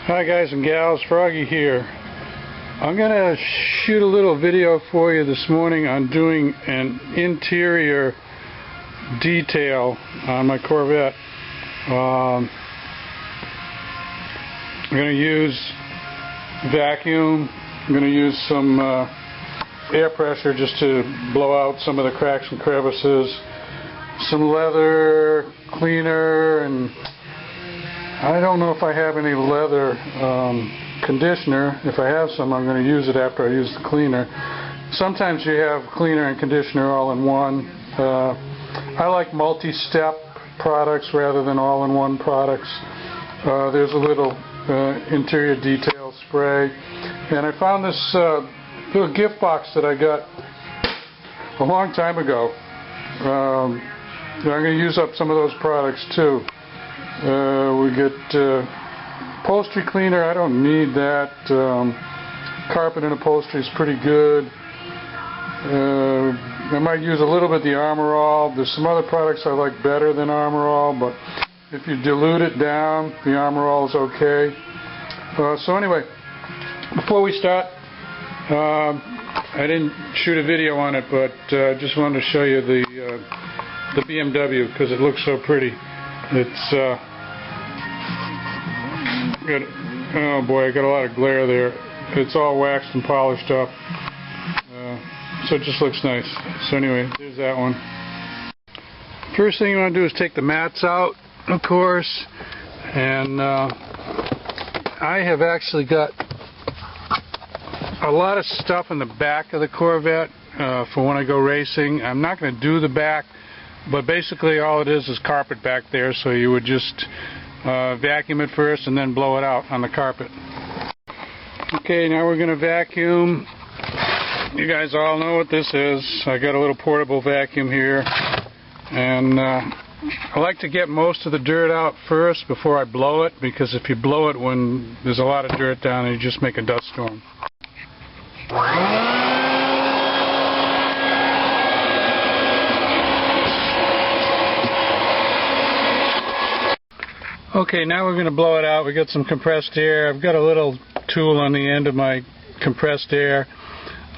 Hi guys and gals, Froggy here. I'm going to shoot a little video for you this morning on doing an interior detail on my Corvette. I'm going to use vacuum. I'm going to use some air pressure just to blow out some of the cracks and crevices, some leather cleaner, and I don't know if I have any leather conditioner. If I have some, I'm going to use it after I use the cleaner. Sometimes you have cleaner and conditioner all in one. I like multi-step products rather than all-in-one products. There's a little interior detail spray, and I found this little gift box that I got a long time ago. I'm going to use up some of those products too. We get upholstery cleaner. I don't need that. Carpet and upholstery is pretty good. I might use a little bit of the Armor All. There's some other products I like better than Armor All, but if you dilute it down, the Armor All is okay. So anyway, before we start, I didn't shoot a video on it, but I just wanted to show you the BMW because it looks so pretty. It's got, oh boy, I got a lot of glare there. It's all waxed and polished up, so it just looks nice. So anyway, there's that one. First thing you want to do is take the mats out, of course, and I have actually got a lot of stuff in the back of the Corvette for when I go racing. I'm not going to do the back, but basically all it is carpet back there, so you would just vacuum it first and then blow it out on the carpet. Okay, now we're going to vacuum. You guys all know what this is. I got a little portable vacuum here, and I like to get most of the dirt out first before I blow it, because if you blow it when there's a lot of dirt down there, you just make a dust storm. Okay, now we're going to blow it out. We got some compressed air. I've got a little tool on the end of my compressed air.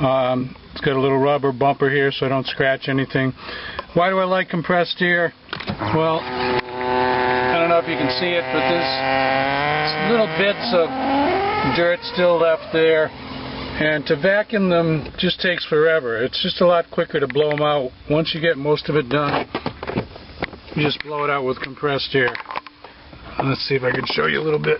It's got a little rubber bumper here so I don't scratch anything. Why do I like compressed air? Well, I don't know if you can see it, but there's little bits of dirt still left there. And to vacuum them just takes forever. It's just a lot quicker to blow them out. Once you get most of it done, you just blow it out with compressed air. Let's see if I can show you a little bit.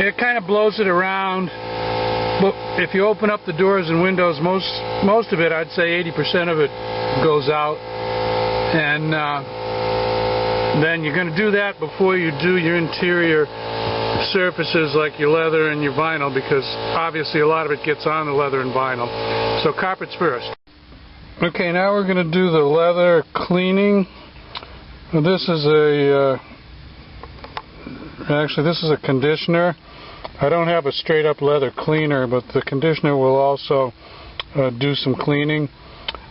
It kind of blows it around, but if you open up the doors and windows, most of it, I'd say 80% of it goes out, and then you're going to do that before you do your interior surfaces like your leather and your vinyl, because obviously a lot of it gets on the leather and vinyl. So carpets first. Okay, now we're going to do the leather cleaning. This is actually this is a conditioner. I don't have a straight up leather cleaner, but the conditioner will also do some cleaning.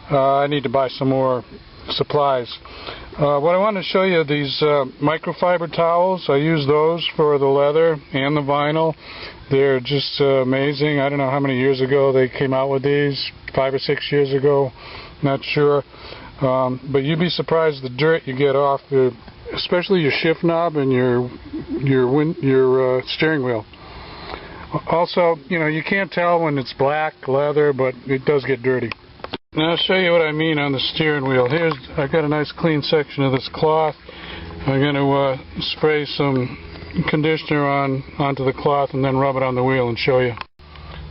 I need to buy some more supplies. What I want to show you, these microfiber towels. I use those for the leather and the vinyl. They're just amazing. I don't know how many years ago they came out with these, 5 or 6 years ago, not sure. But you'd be surprised the dirt you get off, especially your shift knob and your steering wheel. Also, you know, you can't tell when it's black leather, but it does get dirty. Now I'll show you what I mean on the steering wheel. I've got a nice clean section of this cloth. I'm going to spray some conditioner onto the cloth and then rub it on the wheel and show you.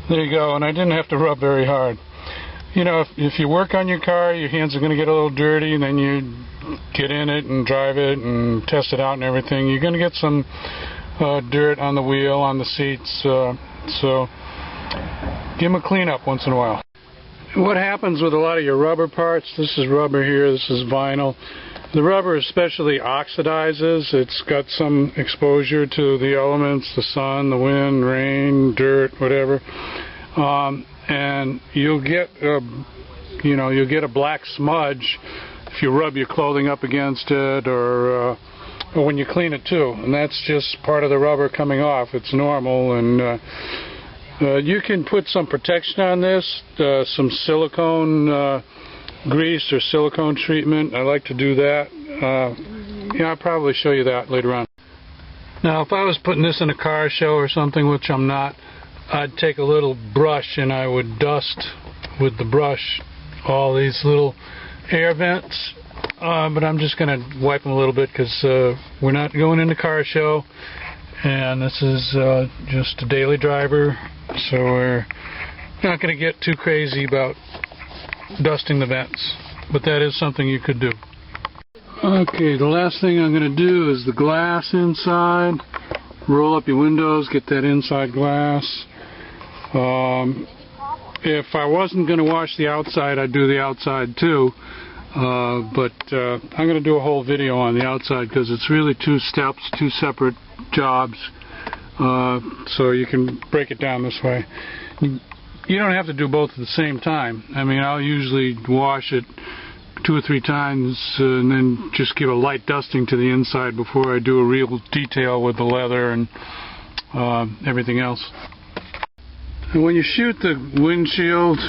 There you go, and I didn't have to rub very hard. You know, if you work on your car, your hands are going to get a little dirty, and then you get in it and drive it and test it out and everything. You're going to get some dirt on the wheel, on the seats, so give them a clean up once in a while. What happens with a lot of your rubber parts, this is rubber here, this is vinyl, The rubber especially oxidizes. It's got some exposure to the elements, the sun, the wind, rain, dirt, whatever, and you'll get a black smudge if you rub your clothing up against it, or when you clean it too. And that's just part of the rubber coming off. It's normal, and you can put some protection on this, some silicone grease or silicone treatment. I like to do that. I'll probably show you that later on. Now, if I was putting this in a car show or something, which I'm not, I'd take a little brush and I would dust with the brush all these little air vents, but I'm just going to wipe them a little bit because we're not going in the car show, and this is just a daily driver, so we're not going to get too crazy about dusting the vents, but that is something you could do. Okay, the last thing I'm going to do is the glass inside. Roll up your windows, get that inside glass. If I wasn't going to wash the outside, I'd do the outside too, but I'm going to do a whole video on the outside because it's really two steps, two separate jobs, so you can break it down this way. You don't have to do both at the same time. I mean, I'll usually wash it 2 or 3 times and then just give a light dusting to the inside before I do a real detail with the leather and everything else. And when you shoot the windshield,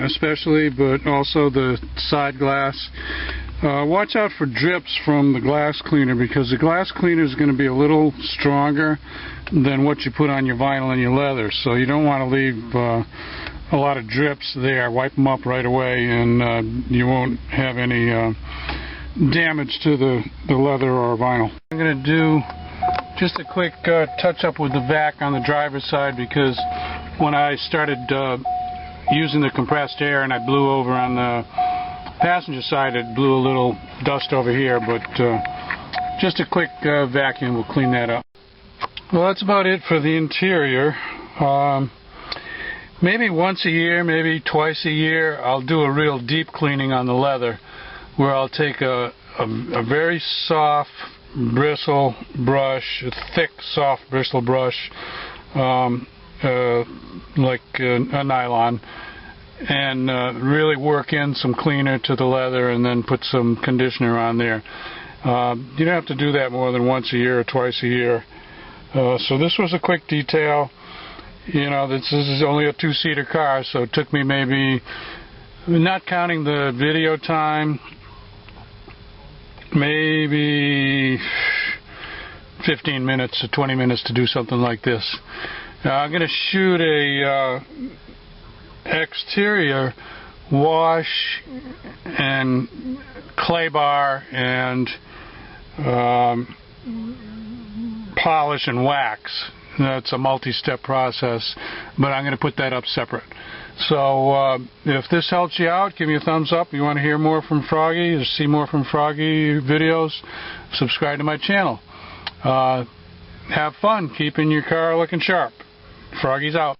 especially, but also the side glass, watch out for drips from the glass cleaner, because the glass cleaner is going to be a little stronger than what you put on your vinyl and your leather, so you don't want to leave a lot of drips there. Wipe them up right away, and you won't have any damage to the leather or vinyl. I'm going to do just a quick touch up with the vac on the driver's side, because when I started using the compressed air and I blew over on the passenger side, it blew a little dust over here, but just a quick vacuum will clean that up. Well, that's about it for the interior. Maybe once a year, maybe twice a year, I'll do a real deep cleaning on the leather, where I'll take a very soft bristle brush, a thick soft bristle brush, like a nylon, and really work in some cleaner to the leather and then put some conditioner on there. You don't have to do that more than once a year or twice a year. So this was a quick detail. This is only a 2-seater car, so it took me maybe, not counting the video time, maybe 15 minutes to 20 minutes to do something like this. Now, I'm going to shoot a exterior wash and clay bar and polish and wax. That's a multi-step process, but I'm going to put that up separate. So if this helps you out, give me a thumbs up. If you want to hear more from Froggy or see more from Froggy videos, subscribe to my channel. Have fun keeping your car looking sharp. Froggy's out.